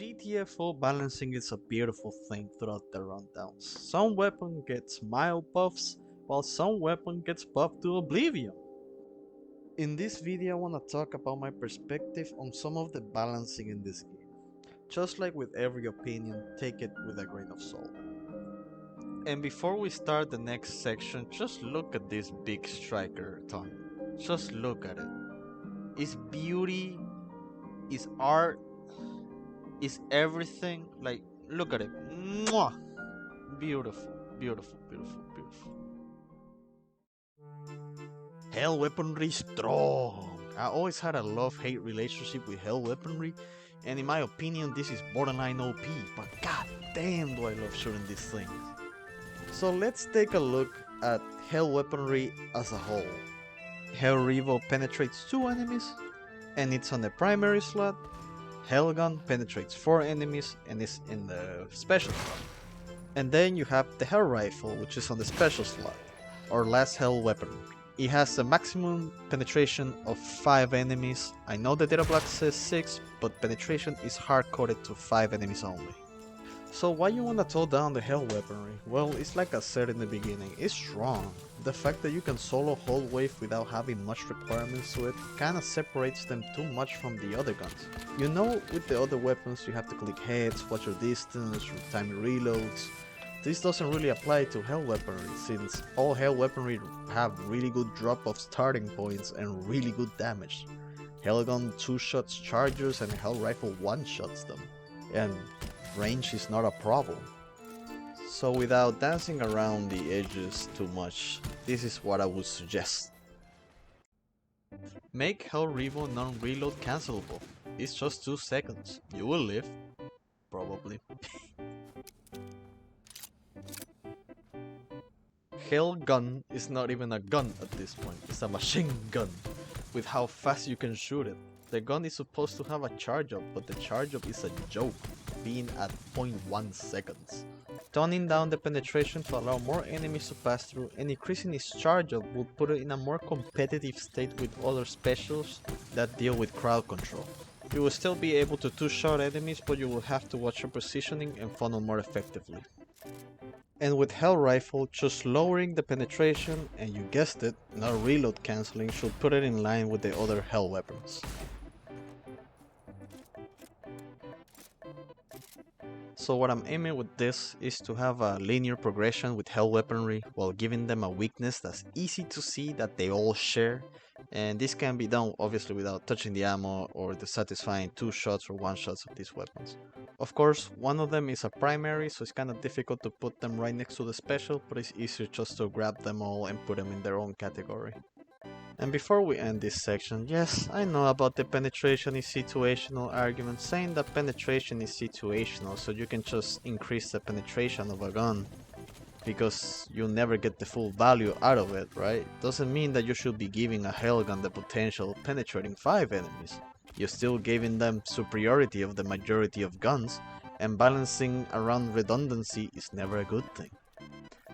GTFO balancing is a beautiful thing throughout the rundowns. Some weapon gets mild buffs, while some weapon gets buffed to oblivion. In this video I wanna talk about my perspective on some of the balancing in this game. Just like with every opinion, take it with a grain of salt. And before we start the next section, just look at this big striker tongue. Just look at it. It's beauty, it's art, it's everything. Like, look at it. Mwah! Beautiful, beautiful, beautiful, beautiful. Hell weaponry strong. I always had a love-hate relationship with hell weaponry, and in my opinion this is borderline OP, but god damn do I love shooting these things. So let's take a look at hell weaponry as a whole. Hell Revo penetrates 2 enemies, and it's on the primary slot. Hell Gun penetrates 4 enemies and is in the special slot. And then you have the Hell Rifle, which is on the special slot, or last hell weapon. It has a maximum penetration of 5 enemies. I know the data block says 6, but penetration is hard-coded to 5 enemies only. So why you wanna throw down the hell weaponry? Well, it's like I said in the beginning, it's strong. The fact that you can solo whole wave without having much requirements to it kinda separates them too much from the other guns. You know, with the other weapons you have to click heads, watch your distance, time your reloads. This doesn't really apply to hell weaponry, since all hell weaponry have really good drop of starting points and really good damage. Hellgun 2-shots chargers and Hell Rifle 1-shots them, and range is not a problem. So without dancing around the edges too much, this is what I would suggest. Make Hell Revo non-reload cancelable. It's just 2 seconds. You will live. Probably. Hell Gun is not even a gun at this point, it's a machine gun, with how fast you can shoot it. The gun is supposed to have a charge up, but the charge up is a joke, being at 0.1 seconds. Toning down the penetration to allow more enemies to pass through and increasing its charge up will put it in a more competitive state with other specials that deal with crowd control. You will still be able to 2-shot enemies, but you will have to watch your positioning and funnel more effectively. And with Hell Rifle, just lowering the penetration and, you guessed it, not reload cancelling, should put it in line with the other Hell weapons. So what I'm aiming with this is to have a linear progression with hell weaponry while giving them a weakness that's easy to see that they all share, and this can be done obviously without touching the ammo or the satisfying 2-shots or 1-shots of these weapons. Of course, one of them is a primary, so it's kinda difficult to put them right next to the special, but it's easier just to grab them all and put them in their own category. And before we end this section, yes, I know about the penetration is situational argument, saying that penetration is situational, so you can just increase the penetration of a gun, because you never get the full value out of it, right? Doesn't mean that you should be giving a hell gun the potential of penetrating 5 enemies. You're still giving them superiority of the majority of guns, and balancing around redundancy is never a good thing.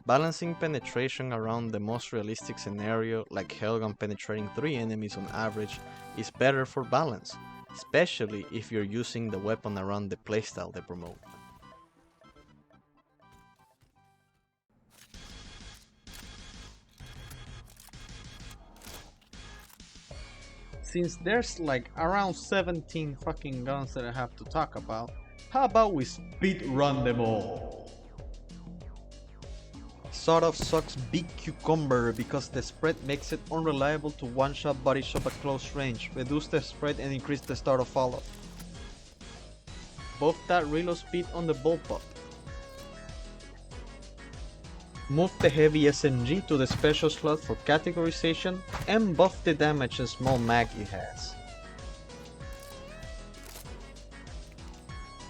Balancing penetration around the most realistic scenario, like Hellgun penetrating 3 enemies on average, is better for balance, especially if you're using the weapon around the playstyle they promote. Since there's like around 17 fucking guns that I have to talk about, how about we speed run them all? Sort of sucks Big Cucumber because the spread makes it unreliable to one-shot body shot at close range, reduce the spread and increase the start of follow. Buff that reload speed on the bullpup. Move the heavy SMG to the special slot for categorization and buff the damage and small mag it has.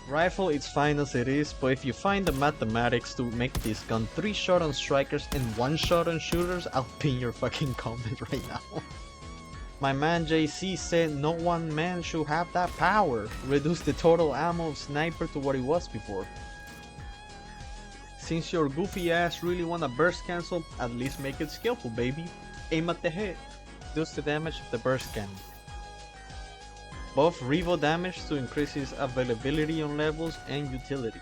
Rifle is fine as it is, but if you find the mathematics to make this gun 3-shot on strikers and 1-shot on shooters, I'll pin your fucking comment right now. My man JC said no one man should have that power. Reduce the total ammo of sniper to what it was before. Since your goofy ass really wanna burst cancel, at least make it skillful, baby. Aim at the head. Reduce the damage of the burst cannon. Buff revo damage to increase its availability on levels and utility.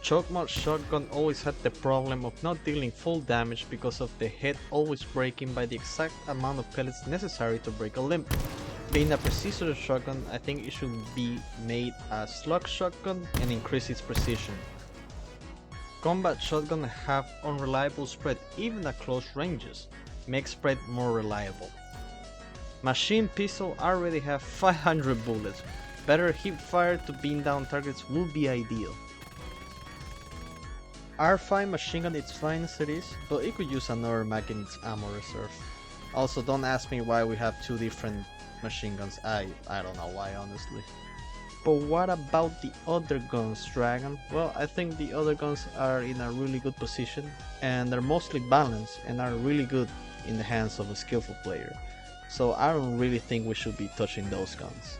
Chokmod Shotgun always had the problem of not dealing full damage because of the head always breaking by the exact amount of pellets necessary to break a limb. Being a precision shotgun, I think it should be made a slug shotgun and increase its precision. Combat shotgun have unreliable spread even at close ranges, make spread more reliable. Machine pistol already have 500 bullets, better hip fire to beam down targets would be ideal. R5 machine gun is fine as it is, but it could use another mag in its ammo reserve. Also, don't ask me why we have two different machine guns, I don't know why honestly. But what about the other guns, Dragon? Well, I think the other guns are in a really good position, and they're mostly balanced and are really good in the hands of a skillful player. So I don't really think we should be touching those guns.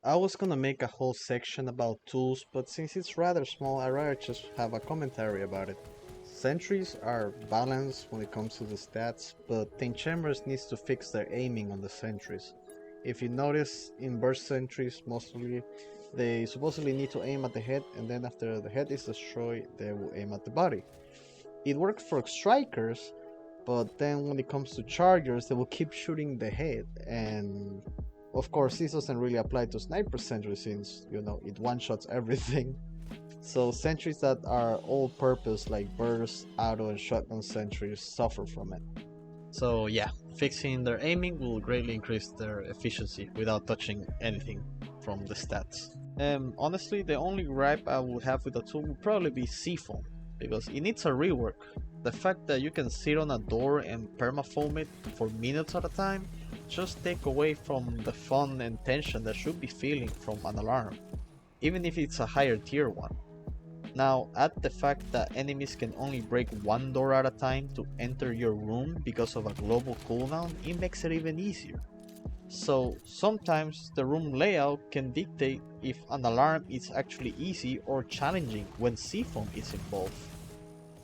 I was gonna make a whole section about tools, but since it's rather small, I'd rather just have a commentary about it. Sentries are balanced when it comes to the stats, but the enchanters needs to fix their aiming on the sentries. If you notice, in burst sentries mostly, they supposedly need to aim at the head, and then after the head is destroyed, they will aim at the body. It works for strikers, but then when it comes to chargers, they will keep shooting the head, and of course this doesn't really apply to sniper sentries since, you know, it one-shots everything. So sentries that are all-purpose like burst, auto, and shotgun sentries suffer from it. So yeah, fixing their aiming will greatly increase their efficiency without touching anything from the stats. Honestly, the only gripe I would have with the tool would probably be C-foam, because it needs a rework. The fact that you can sit on a door and permafoam it for minutes at a time just take away from the fun and tension that should be feeling from an alarm, even if it's a higher tier one. Now, add the fact that enemies can only break one door at a time to enter your room because of a global cooldown, it makes it even easier. So sometimes the room layout can dictate if an alarm is actually easy or challenging when C-foam is involved.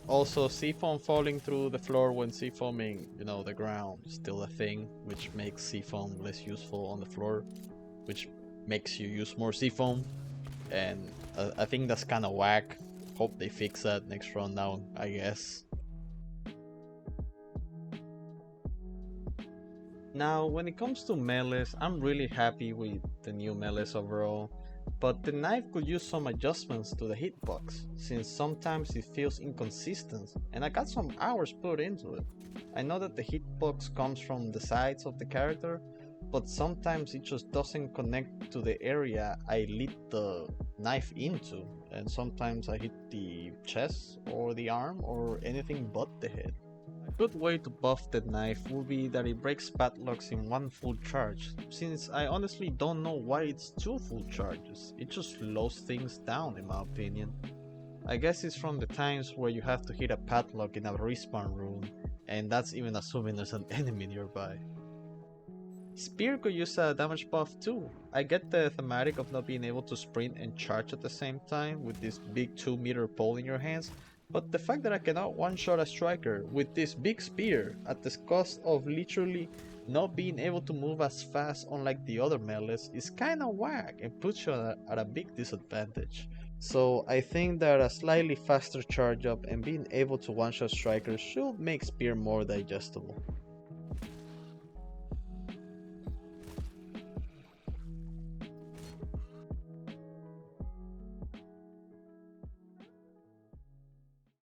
Also, C-foam falling through the floor when C-foaming, you know, the ground is still a thing, which makes C-foam less useful on the floor, which makes you use more C-foam, and I think that's kinda whack. Hope they fix that next round down, I guess. Now, when it comes to melees, I'm really happy with the new melees overall, but the knife could use some adjustments to the hitbox, since sometimes it feels inconsistent, and I got some hours put into it. I know that the hitbox comes from the sides of the character, but sometimes it just doesn't connect to the area I lit the knife into, and sometimes I hit the chest or the arm or anything but the head. A good way to buff the knife would be that it breaks padlocks in one full charge, since I honestly don't know why it's two full charges, it just slows things down in my opinion. I guess it's from the times where you have to hit a padlock in a respawn room, and that's even assuming there's an enemy nearby. Spear could use a damage buff too. I get the thematic of not being able to sprint and charge at the same time with this big 2-meter pole in your hands, but the fact that I cannot one-shot a striker with this big spear at the cost of literally not being able to move as fast unlike the other melees is kinda whack and puts you at a big disadvantage. So I think that a slightly faster charge up and being able to one-shot strikers should make spear more digestible.